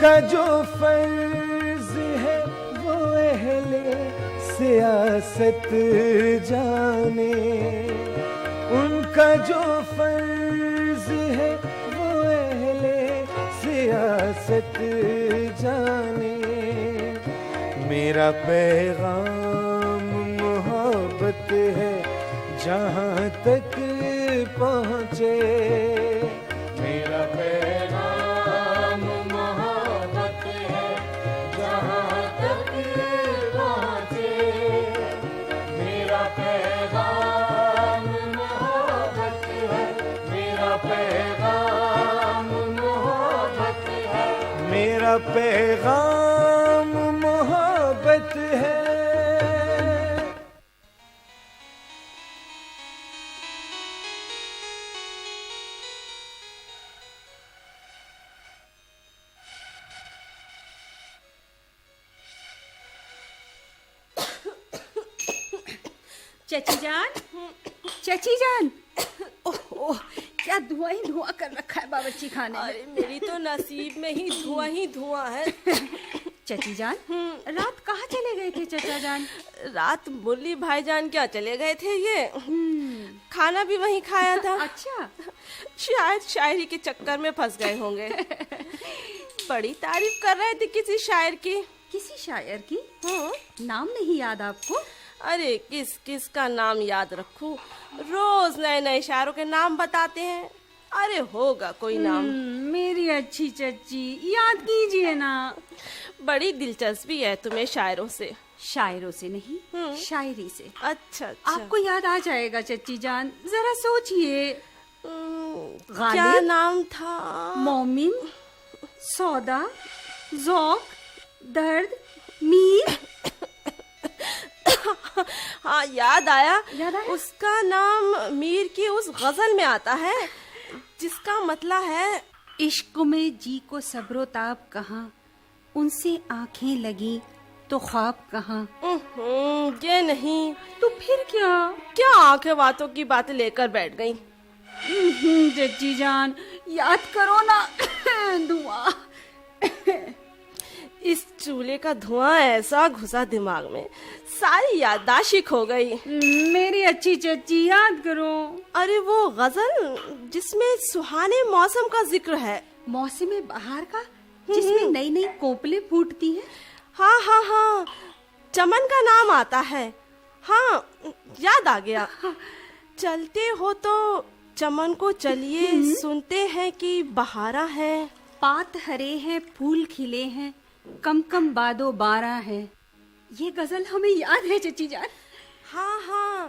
کا جو فرض ہے وہ اہل سیاست جانے، ان کا جو فرض ہے وہ اہل سیاست جانے۔ میرا پیغام محبت ہے جہاں تک پہنچے، میرا پیغام محبت ہے جہاں تک پہنچے، میرا پیغام محبت ہے، میرا پیغام محبت ہے، میرا پیغام محبت ہے۔ چچی جان، چچی جان، اوہ کیا دھواں ہی دھواں کر رکھا ہے باورچی خانے میں۔ ارے میری تو نصیب میں ہی دھواں ہے۔ چچی جان، رات کہاں چلے گئے تھے چچا جان؟ رات ملی بھائی جان کیا چلے گئے تھے، یہ کھانا بھی وہیں کھایا تھا۔ اچھا، شاید شاعری کے چکر میں پھنس گئے ہوں گے۔ بڑی تعریف کر رہے تھے کسی شاعر کی۔ کسی شاعر کی؟ نام نہیں یاد آپ کو؟ ارے کس کا نام یاد رکھوں، روز نئے نئے شاعروں کے نام بتاتے ہیں۔ ارے ہوگا کوئی نام۔ میری اچھی چچی، یاد کیجئے نا۔ بڑی دلچسپی ہے تمہیں شاعروں سے۔ شاعروں سے نہیں، شاعری سے۔ اچھا آپ کو یاد آ جائے گا چچی جان، ذرا سوچئے۔ کیا نام تھا؟ مومن، سودا، ذوق، درد، میر۔ ہاں یاد آیا۔ اس کا نام میر کی اس غزل میں آتا ہے جس کا مطلب ہے، عشق میں جی کو صبر و تاب کہاں، ان سے آنکھیں لگی تو خواب کہاں۔ یہ نہیں تو پھر کیا آنکھیں باتوں کی باتیں لے کر بیٹھ گئی۔ چچی جان یاد کرو نا۔ دعا اس چولہے کا دھواں ایسا گھسا دماغ میں، ساری یادداشت کھو گئی۔ میری اچھی چچی یاد کرو۔ ارے وہ غزل جس میں سہانے موسم کا ذکر ہے۔ موسم بہار کا، جس میں نئی نئی کوپلیں پھوٹتی ہیں۔ ہاں چمن کا نام آتا ہے۔ ہاں یاد آ گیا۔ چلتے ہو تو چمن کو چلیے، سنتے ہیں کہ بہارا ہے۔ پات ہرے ہیں، پھول کھلے ہیں، کم کم بادو بارہ ہے۔ یہ غزل ہمیں یاد ہے چچی جان۔ ہاں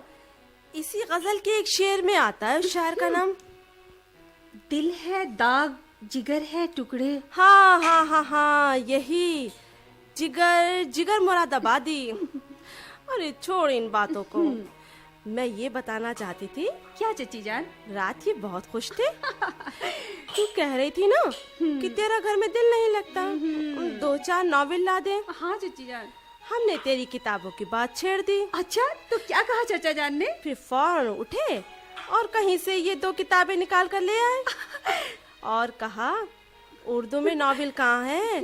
اسی غزل کے ایک شعر میں آتا ہے اس شاعر کا نام۔ دل ہے داغ، جگر ہے ٹکڑے۔ ہاں یہی جگر مراد آبادی۔ ارے چھوڑ ان باتوں کو، میں یہ بتانا چاہتی تھی۔ کیا چچی جان؟ رات یہ بہت خوش تھے، تو کہہ رہی تھی نا کہ تیرا گھر میں دل نہیں لگتا، 2-4 ناول لا دے۔ ہاں چچی جان۔ ہم نے تیری کتابوں کی بات چھیڑ دی۔ اچھا تو کیا کہا چچا جان نے؟ پھر فوراً اٹھے اور کہیں سے یہ 2 کتابیں نکال کر لے آئے اور کہا اردو میں ناول کہاں ہے،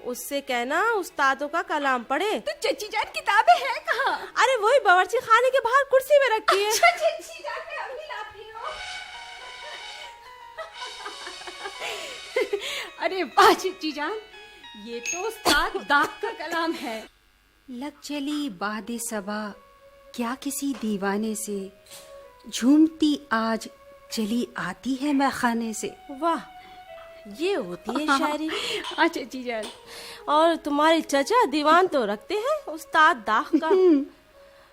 اس سے کہنا استادوں کا کلام پڑھے۔ تو چچی جان کتابیں ہیں کہاں؟ ارے وہی باورچی خانے کے باہر کرسی میں رکھی ہے۔ اچھا چچی جان میں ابھی لاتی ہوں۔ ارے واہ چچی جان، یہ تو استاد داغ کا کلام ہے۔ لگ چلی باد صبا کیا کسی دیوانے سے، جھومتی آج چلی آتی ہے میں خانے سے۔ واہ، یہ ہوتی ہے شاعری۔ ہاں چچی جان۔ اور تمہارے چچا دیوان تو رکھتے ہیں استاد داغ کا،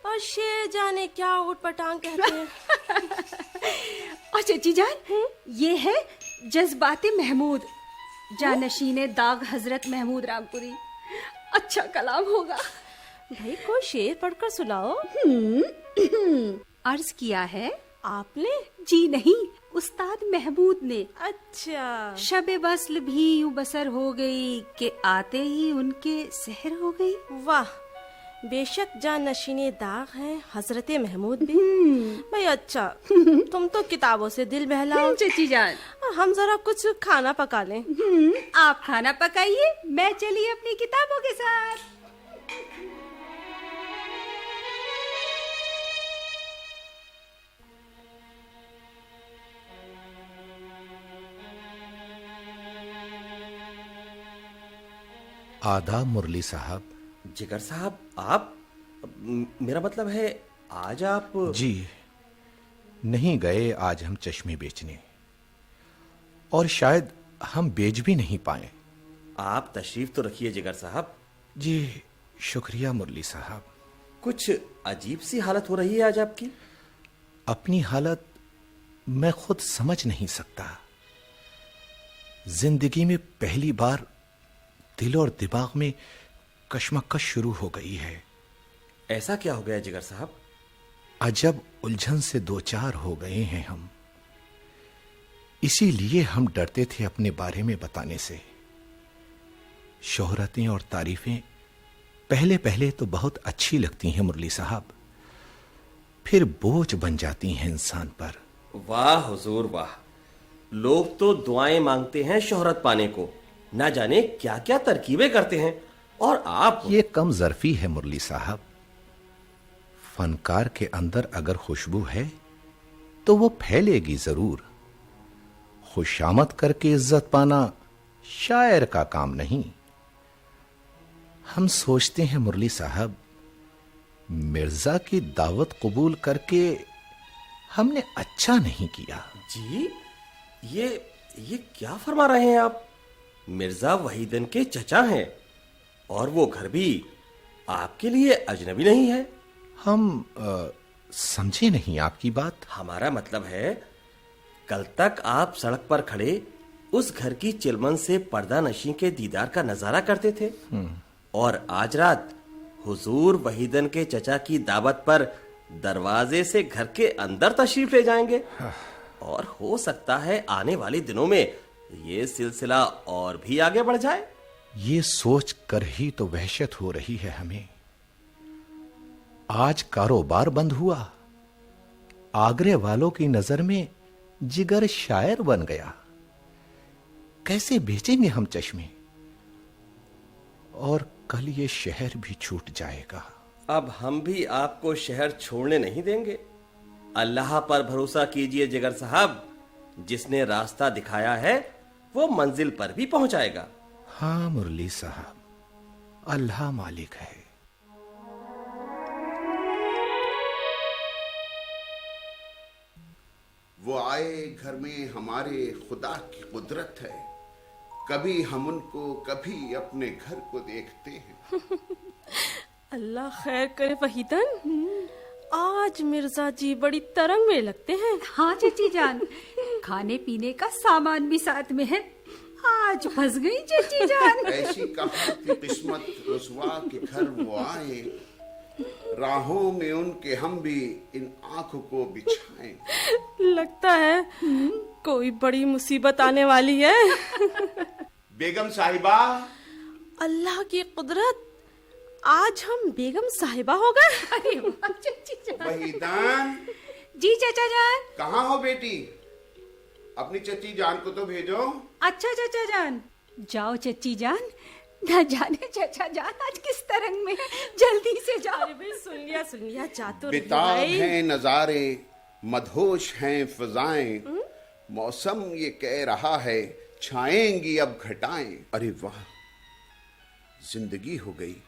اور شعر جانے کیا اوٹ پٹانگ کہتے ہیں۔ اور چچی جان یہ ہے جذبات محمود، جانشین داغ حضرت محمود رام پوری۔ اچھا کلام ہوگا۔ بھائی کوئی شعر پڑھ کر سناؤ۔ عرض کیا ہے آپ نے؟ جی نہیں، استاد محمود نے۔ اچھا۔ شب وصل بھی یوں بسر ہو گئی کہ آتے ہی ان کے سحر ہو گئی۔ واہ، بے شک جان نشین داغ ہیں حضرت محمود بھی۔ بھائی اچھا، تم تو کتابوں سے دل بہلاؤ۔ چچی جان، ہم ذرا کچھ کھانا پکا لیں. آپ کھانا پکائیے, میں چلی اپنی کتابوں کے ساتھ. آداب مرلی صاحب. جگر صاحب, آپ, میرا مطلب ہے آج آپ. جی نہیں گئے آج ہم چشمے بیچنے, اور شاید ہم بیچ بھی نہیں پائیں. آپ تشریف تو رکھیے جگر صاحب. جی شکریہ مرلی صاحب. کچھ عجیب سی حالت ہو رہی ہے آج آپ کی. اپنی حالت میں خود سمجھ نہیں سکتا. زندگی میں پہلی بار دل اور دماغ میں کشمکش شروع ہو گئی ہے. ایسا کیا ہو گیا جگر صاحب؟ عجب الجھن سے دو چار ہو گئے ہیں ہم. اسی لیے ہم ڈرتے تھے اپنے بارے میں بتانے سے. شہرتیں اور تعریفیں پہلے پہلے تو بہت اچھی لگتی ہیں مرلی صاحب, پھر بوجھ بن جاتی ہیں انسان پر. واہ حضور واہ, لوگ تو دعائیں مانگتے ہیں شہرت پانے کو, نہ جانے کیا کیا ترکیبیں کرتے ہیں, اور آپ. یہ کم ظرفی ہے مرلی صاحب. فنکار کے اندر اگر خوشبو ہے تو وہ پھیلے گی ضرور. خوشامد کر کے عزت پانا شاعر کا کام نہیں. ہم سوچتے ہیں مرلی صاحب, مرزا کی دعوت قبول کر کے ہم نے اچھا نہیں کیا. جی, یہ کیا فرما رہے ہیں آپ؟ مرزا وحیدن کے چچا ہیں, اور وہ گھر بھی آپ کے لیے اجنبی نہیں ہے. ہم سمجھے نہیں آپ کی بات. ہمارا مطلب ہے, کل تک آپ سڑک پر کھڑے اس گھر کی چلمن سے پردہ نشیں کے دیدار کا نظارہ کرتے تھے, اور آج رات حضور وحیدن کے چچا کی دعوت پر دروازے سے گھر کے اندر تشریف لے جائیں گے. اور ہو سکتا ہے آنے والے دنوں میں یہ سلسلہ اور بھی آگے بڑھ جائے. یہ سوچ کر ہی تو وحشت ہو رہی ہے ہمیں. آج کاروبار بند ہوا, آگرے والوں کی نظر میں جگر شاعر بن گیا. کیسے بیچیں گے ہم چشمے؟ اور کل یہ شہر بھی چھوٹ جائے گا. اب ہم بھی آپ کو شہر چھوڑنے نہیں دیں گے. اللہ پر بھروسہ کیجئے جگر صاحب, جس نے راستہ دکھایا ہے وہ منزل پر بھی پہنچائے گا. ہاں مرلی صاحب, اللہ مالک ہے. وہ آئے گھر میں ہمارے خدا کی قدرت ہے, کبھی ہم ان کو کبھی اپنے گھر کو دیکھتے ہیں. اللہ خیر کرے وحیدن, آج مرزا جی بڑی ترنگ میں لگتے ہیں. ہاں چچی جان, کھانے پینے کا سامان بھی ساتھ میں ہے. آج پھنس گئی چچی جان. ایسی کہاں تھی قسمت رسوا کے گھر وہ آئے, راہوں میں ان کے ہم بھی ان آنکھوں کو بچھائیں. لگتا ہے کوئی بڑی مصیبت آنے والی ہے. بیگم صاحبہ. اللہ کی قدرت, آج ہم بیگم صاحبہ ہو گئے. ارے واہ چچی جان. وحیدان. جی چچا جان. کہاں ہو بیٹی؟ اپنی چچی جان کو تو بھیجو. اچھا چچا جان, جاؤ چچی جان. نہ جانے چچا جان آج کس طرح میں, جلدی سے جاؤ. سن لیا چاتو بتاب ہیں نظارے, مدہوش ہیں فضائیں, موسم یہ کہہ رہا ہے چھائیں گی اب گھٹائیں. ارے واہ, زندگی ہو گئی,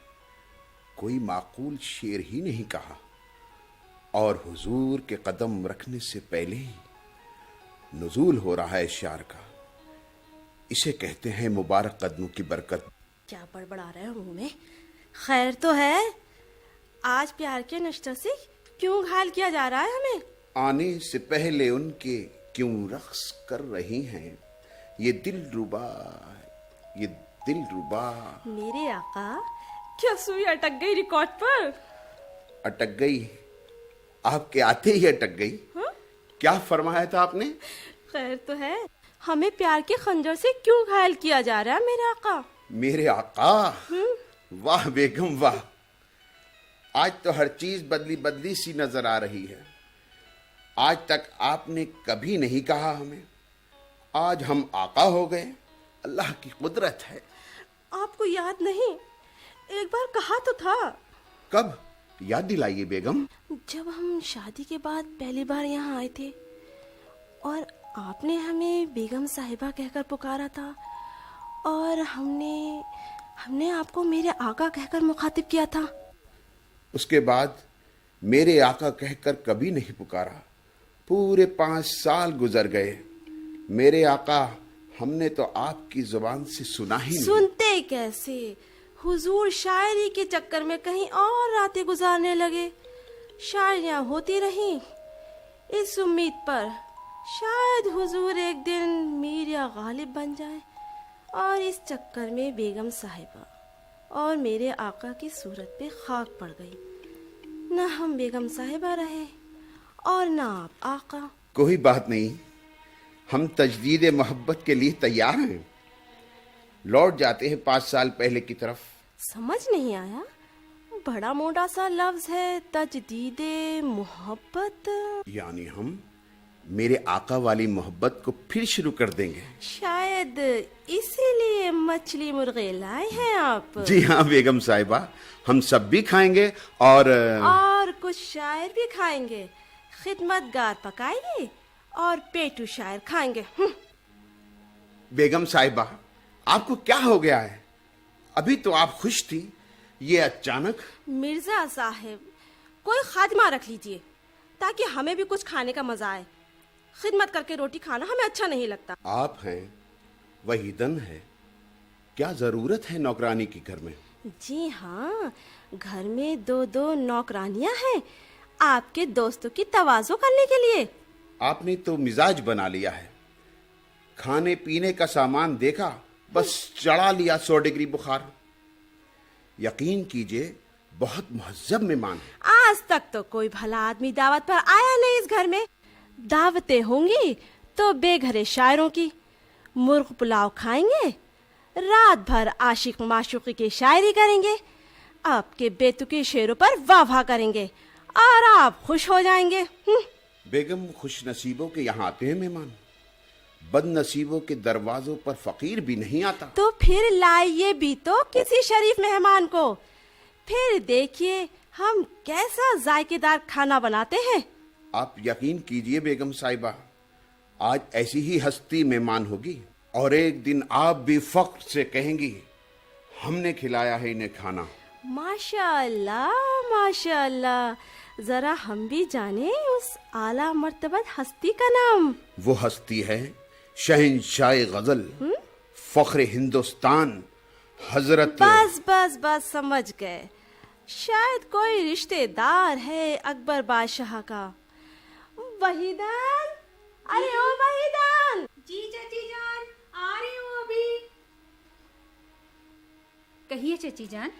کوئی معقول شعر ہی نہیں کہا, اور حضور کے قدم رکھنے سے پہلے ہی نزول ہو رہا ہے شعر کا. اسے کہتے ہیں مبارک قدموں کی برکت. کیا بڑبڑا رہے ہو منہ میں؟ خیر تو ہے, آج پیار کے نشتر سے کیوں گھائل کیا جا رہا ہے ہمیں؟ آنے سے پہلے ان کے کیوں رقص کر رہی ہیں, یہ دل ربا, یہ دل ربا. میرے آقا, کیا سوئی اٹک گئی ریکارڈ پر؟ اٹک گئی؟ آپ کے آتے ہی اٹک گئی. کیا فرمایا تھا آپ نے؟ خیر تو ہے, ہمیں پیار کے خنجر سے کیوں گھائل کیا جا رہا ہے میرے آقا؟ میرے آقا, واہ بیگم واہ, آج تو ہر چیز بدلی بدلی سی نظر آ رہی ہے. آج تک آپ نے کبھی نہیں کہا ہمیں, آج ہم آقا ہو گئے. اللہ کی قدرت ہے. آپ کو یاد نہیں؟ ایک بار کہا تو تھا. کب؟ یاد دلائیے بیگم. جب ہم شادی کے بعد پہلی بار یہاں آئے تھے اور آپ نے ہمیں بیگم صاحبہ کہہ کر پکارا تھا اور ہم نے آپ کو میرے آقا کہہ کر مخاطب کیا تھا. اس کے بعد میرے آقا کہہ کر کبھی نہیں پکارا. پورے 5 سال گزر گئے. میرے آقا ہم نے تو آپ کی زبان سے سنا ہی نہیں. سنتے کیسے؟ حضور شاعری کے چکر میں کہیں اور راتیں گزارنے لگے. شاعریاں ہوتی رہیں اس امید پر شاید حضور ایک دن میرا غالب بن جائے، اور اس چکر میں بیگم صاحبہ اور میرے آقا کی صورت پہ خاک پڑ گئی. نہ ہم بیگم صاحبہ رہے اور نہ آپ آقا. کوئی بات نہیں، ہم تجدید محبت کے لیے تیار ہیں. لوٹ جاتے ہیں 5 سال پہلے کی طرف. سمجھ نہیں آیا؟ بڑا موٹا سا لفظ ہے تجدید محبت. یعنی ہم میرے آقا والی محبت کو پھر شروع کر دیں گے. شاید اسی لیے مچھلی مرغے لائے ہیں آپ. جی ہاں بیگم صاحبہ، ہم سب بھی کھائیں گے اور کچھ شاعر بھی کھائیں گے. خدمت گار پکائیں گے اور پیٹو شاعر کھائیں گے. بیگم صاحبہ، آپ کو کیا ہو گیا ہے؟ ابھی تو آپ خوش تھی، یہ اچانک. مرزا صاحب، کوئی خادمہ رکھ لیجئے تاکہ ہمیں بھی کچھ کھانے کا مزہ آئے. خدمت کر کے روٹی کھانا ہمیں اچھا نہیں لگتا. آپ ہیں، وہی دن ہے. کیا ضرورت ہے نوکرانی کی گھر میں؟ جی ہاں، گھر میں 2 نوکرانیاں ہیں آپ کے دوستوں کی تواضع کرنے کے لیے. آپ نے تو مزاج بنا لیا ہے. کھانے پینے کا سامان دیکھا بس چڑھا لیا 100 ڈگری بخار. یقین کیجئے بہت مہذب مہمان ہے. آج تک تو کوئی بھلا آدمی دعوت پر آیا نہیں اس گھر میں. دعوتیں ہوں گی تو بے گھرے شاعروں کی. مرغ پلاؤ کھائیں گے، رات بھر عاشق معشوقی کی شاعری کریں گے، آپ کے بیتوکی شعروں پر واہ واہ کریں گے اور آپ خوش ہو جائیں گے. بیگم، خوش نصیبوں کے یہاں آتے ہیں مہمان، بد نصیبوں کے دروازوں پر فقیر بھی نہیں آتا. تو پھر لائیے بھی تو کسی شریف مہمان کو. پھر دیکھیے ہم کیسا ذائقے دار کھانا بناتے ہیں. آپ یقین کیجئے بیگم صاحبہ، آج ایسی ہی ہستی مہمان ہوگی اور ایک دن آپ بھی فخر سے کہیں گی ہم نے کھلایا ہے انہیں کھانا. ماشاء اللہ ماشاء اللہ. ذرا ہم بھی جانیں اس اعلیٰ مرتبت ہستی کا نام. وہ ہستی ہے شہنشاہ غزل، فخر ہندوستان، حضرت. بس بس بس سمجھ گئے. شاید کوئی رشتہ دار ہے اکبر بادشاہ کا. وحیدان، ارے او وحیدان. جی چچی جان، آ رہی ہوں ابھی. کہیے چچی جان.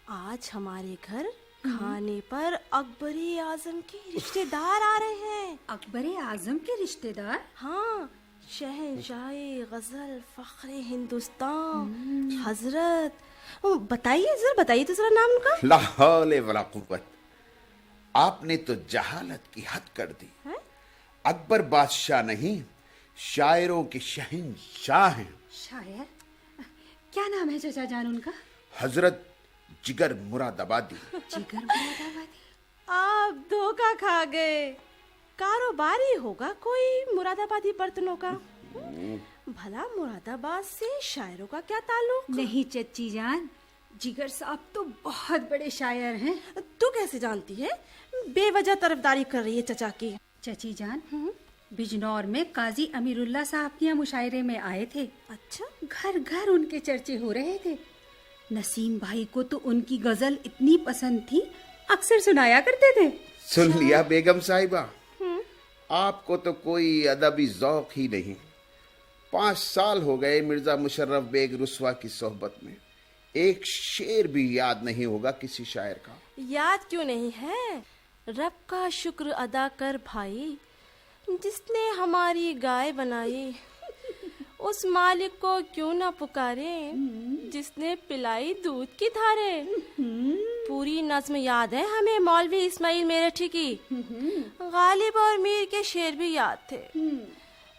آج ہمارے گھر کھانے پر اکبر اعظم کے رشتہ دار آ رہے ہیں. اکبر اعظم کے رشتہ دار؟ ہاں، شہنشاہ غزل، فخر ہندوستان، حضرت. بتائیے تو ذرا نام ان کا. لا حول ولا قوت. آپ نے تو جہالت کی حد کر دی. اکبر بادشاہ نہیں، شاعروں کے شہنشاہ ہیں. شاعر؟ کیا نام ہے چچا جان ان کا؟ حضرت جگر مراد آبادی. جگر مراد آبادی. آپ دھوکا کھا گئے. کاروباری ہوگا کوئی مراد آبادی برتنوں کا. بھلا مراد آباد سے شاعروں کا کیا تعلق؟ نہیں چچی جان، جگر صاحب تو بہت بڑے شاعر ہیں. تو کیسے جانتی ہے؟ بے وجہ طرفداری کر رہی ہے چچا کی. چچی جان، بجنور میں قاضی امیر اللہ صاحب کے مشاعرے میں آئے تھے. اچھا. گھر گھر ان کے چرچے ہو رہے تھے. نسیم بھائی کو تو ان کی غزل اتنی پسند تھی، اکثر سنایا کرتے تھے. سن لیا بیگم صاحبہ، آپ کو تو کوئی ادبی ذوق ہی نہیں. 5 سال ہو گئے مرزا مشرف بیگ رسوا کی صحبت میں. ایک شعر بھی یاد نہیں ہوگا کسی شاعر کا. یاد کیوں نہیں ہے؟ رب کا شکر ادا کر بھائی، جس نے ہماری گائے بنائی. اس مالک کو کیوں نہ پکارے جس نے پلائی دودھ کی دھارے. پوری نظم یاد ہے ہمیں مولوی اسماعیل میرٹھی کی. غالب اور میر کے شعر بھی یاد تھے.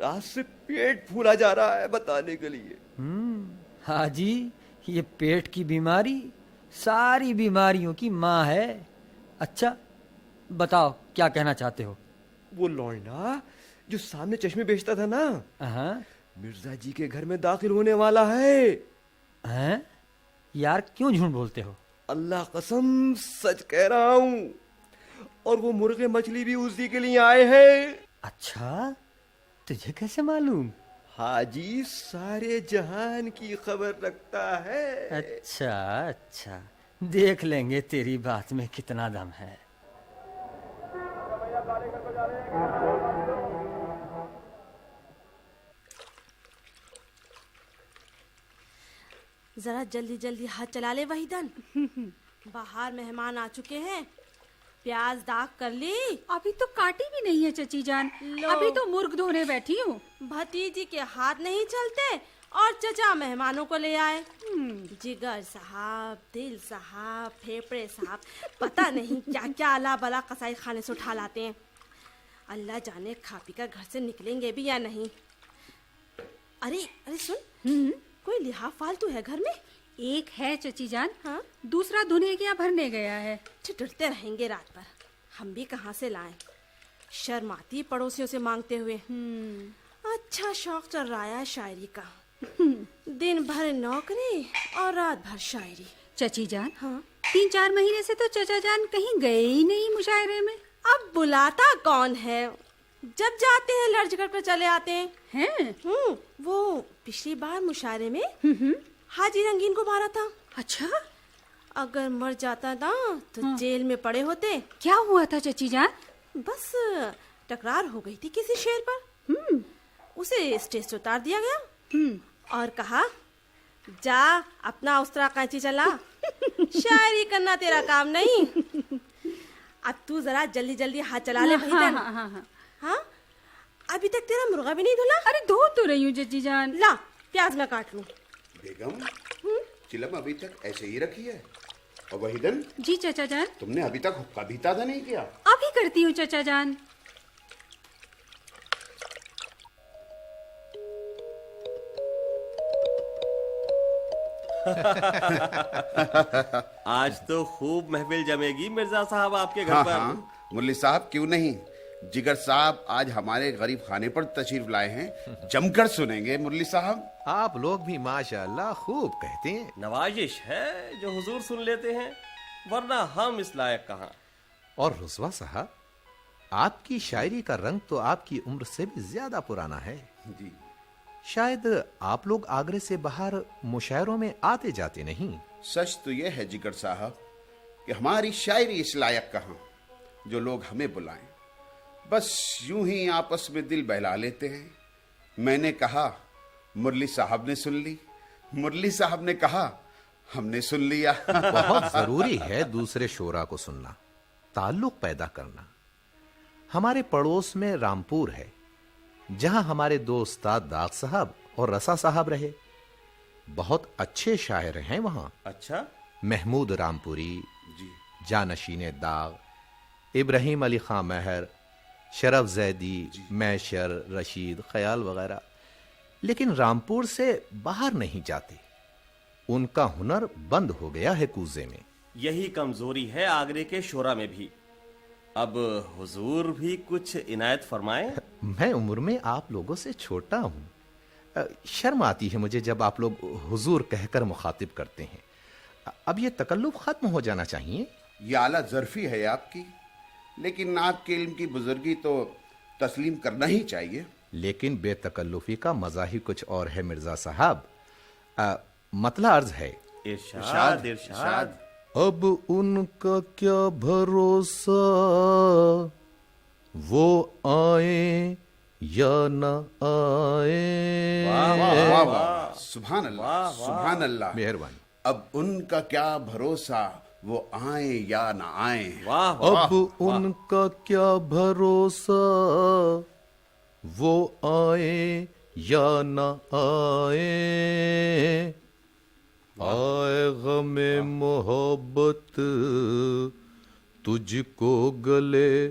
رات سے پیٹ پھولا جا رہا ہے بتانے کے لیے. حاجی یہ پیٹ کی بیماری ساری بیماریوں کی ماں ہے. اچھا بتاؤ کیا کہنا چاہتے ہو؟ وہ لونڈا جو سامنے چشمے بیچتا تھا نا، ہاں مرزا جی کے گھر میں داخل ہونے والا ہے. ہیں یار کیوں جھوٹ بولتے ہو؟ اللہ قسم سچ کہہ رہا ہوں. اور وہ مرغے مچھلی بھی اسی کے لیے آئے ہیں. اچھا تجھے کیسے معلوم؟ حاجی سارے جہان کی خبر رکھتا ہے. اچھا اچھا دیکھ لیں گے تیری بات میں کتنا دم ہے. ذرا جلدی جلدی ہاتھ چلا لے وحیدن. باہر مہمان آ چکے ہیں. پیاز داغ کر لی؟ ابھی تو کاٹی بھی نہیں ہے چچی جان. لو. ابھی تو مرغ دھونے بیٹھی ہوں. بھتیجی کے ہاتھ نہیں چلتے اور چچا مہمانوں کو لے آئے. جگر صاحب، دل صاحب، پھیپڑے صاحب، پتہ نہیں کیا کیا الا بلا قصائی خانے سے اٹھا لاتے ہیں. اللہ جانے کھا پی کر گھر سے نکلیں گے بھی یا نہیں. ارے ارے سن، کوئی لحاف فالتو ہے گھر میں؟ ایک ہے چچی جان. ہاں دوسرا دھونے گیا بھرنے گیا ہے. ٹھٹرتے رہیں گے رات پر. ہم بھی کہاں سے لائیں؟ شرم آتی پڑوسیوں سے مانگتے ہوئے. اچھا شوق چل رہا ہے شاعری کا. دن بھر نوکری اور رات بھر شاعری. چچی جان ہاں 3-4 مہینے سے تو چچا جان کہیں گئے ہی نہیں مشاعرے میں. اب بلاتا کون ہے؟ جب جاتے ہیں لرج کر چلے آتے ہیں. ہیں؟ وہ پچھلی بار مشاعرے میں حاجی رنگین کو مارا تھا. اچھا اگر مر جاتا نا تو جیل میں پڑے ہوتے. کیا ہوا تھا چچی جان؟ بس تکرار ہو گئی تھی کسی شعر پر. اسے اسٹیج سے اتار دیا گیا اور کہا جا اپنا استرا قینچی چلا. شاعری کرنا تیرا کام نہیں. اب تو ذرا جلدی جلدی ہاتھ چلا لے بھائی. ہاں ابھی تک تیرا مرغا بھی نہیں دھلا؟ ارے دھو تو رہی ہوں چچی جان. لا پیاز میں کاٹ لوں. بیگم چلم ابھی تک ایسے ہی رکھی ہے. اور وحیدن جی چچا جان. تم نے ابھی تک حقہ بھی تازہ نہیں کیا. ابھی کرتی ہوں چچا جان. آج تو خوب محفل جمے گی مرزا صاحب آپ کے گھر ہاں پر. ہاں ملی صاحب کیوں نہیں. جگر صاحب آج ہمارے غریب خانے پر تشریف لائے ہیں. جم کر سنیں گے ملی صاحب. آپ لوگ بھی ماشاءاللہ خوب کہتے ہیں. نوازش ہے جو حضور سن لیتے ہیں، ورنہ ہم اس لائق کہاں. اور رسوا صاحب آپ کی شاعری کا رنگ تو آپ کی عمر سے بھی زیادہ پرانا ہے. جی شاید آپ لوگ آگرے سے باہر مشاعروں میں آتے جاتے نہیں. سچ تو یہ ہے جگر صاحب کہ ہماری شاعری اس لائق کہاں جو لوگ ہمیں بلائیں. بس یوں ہی آپس میں دل بہلا لیتے ہیں. میں نے کہا مرلی صاحب نے سن لی، مرلی صاحب نے کہا ہم نے سن لیا. بہت ضروری ہے دوسرے شعراء کو سننا، تعلق پیدا کرنا. ہمارے پڑوس میں رامپور ہے جہاں ہمارے دو استاد داغ صاحب اور رسا صاحب رہے. بہت اچھے شاعر ہیں وہاں. اچھا محمود رامپوری، جی جانشین داغ، ابراہیم علی خان مہر، شرف زیدی، میشر، رشید، خیال وغیرہ. لیکن رامپور سے باہر نہیں جاتے. ان کا ہنر بند ہو گیا ہے کوزے میں. یہی کمزوری ہے آگرے کے شعرا میں بھی. اب حضور بھی کچھ عنایت فرمائیں. میں عمر میں آپ لوگوں سے چھوٹا ہوں. شرم آتی ہے مجھے جب آپ لوگ حضور کہہ کر مخاطب کرتے ہیں. اب یہ تکلف ختم ہو جانا چاہیے. یہ اعلیٰ ظرفی ہے آپ کی، لیکن آپ کے علم کی بزرگی تو تسلیم کرنا ہی چاہیے. لیکن بے تکلفی کا مزہ ہی کچھ اور ہے مرزا صاحب. مطلع عرض ہے ارشاد ارشاد. اب ان کا کیا بھروسہ وہ آئیں یا نہ آئیں. واہ واہ سبحان اللہ سبحان اللہ. مہربانی. اب ان کا کیا بھروسہ وہ آئیں یا نہ آئیں. واہ واہ. اب ان کا کیا بھروسہ وہ آئیں یا نہ آئیں. آئے غم محبت تجھ کو گلے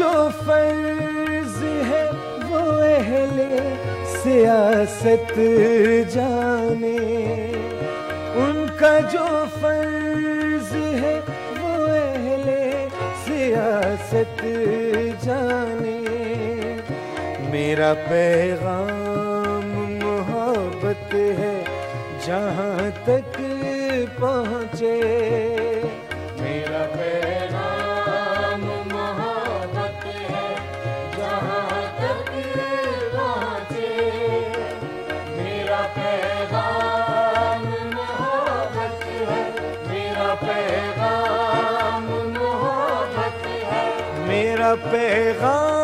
جو فرض ہے وہ اہل سیاست جانے، ان کا جو فرض ہے وہ اہل سیاست جانے۔ میرا پیغام محبت ہے جہاں تک پہنچے، میرا پیغام محبت ہے جہاں تک پہنچے، میرا پیغام محبت ہے، میرا پیغام محبت ہے، میرا پیغام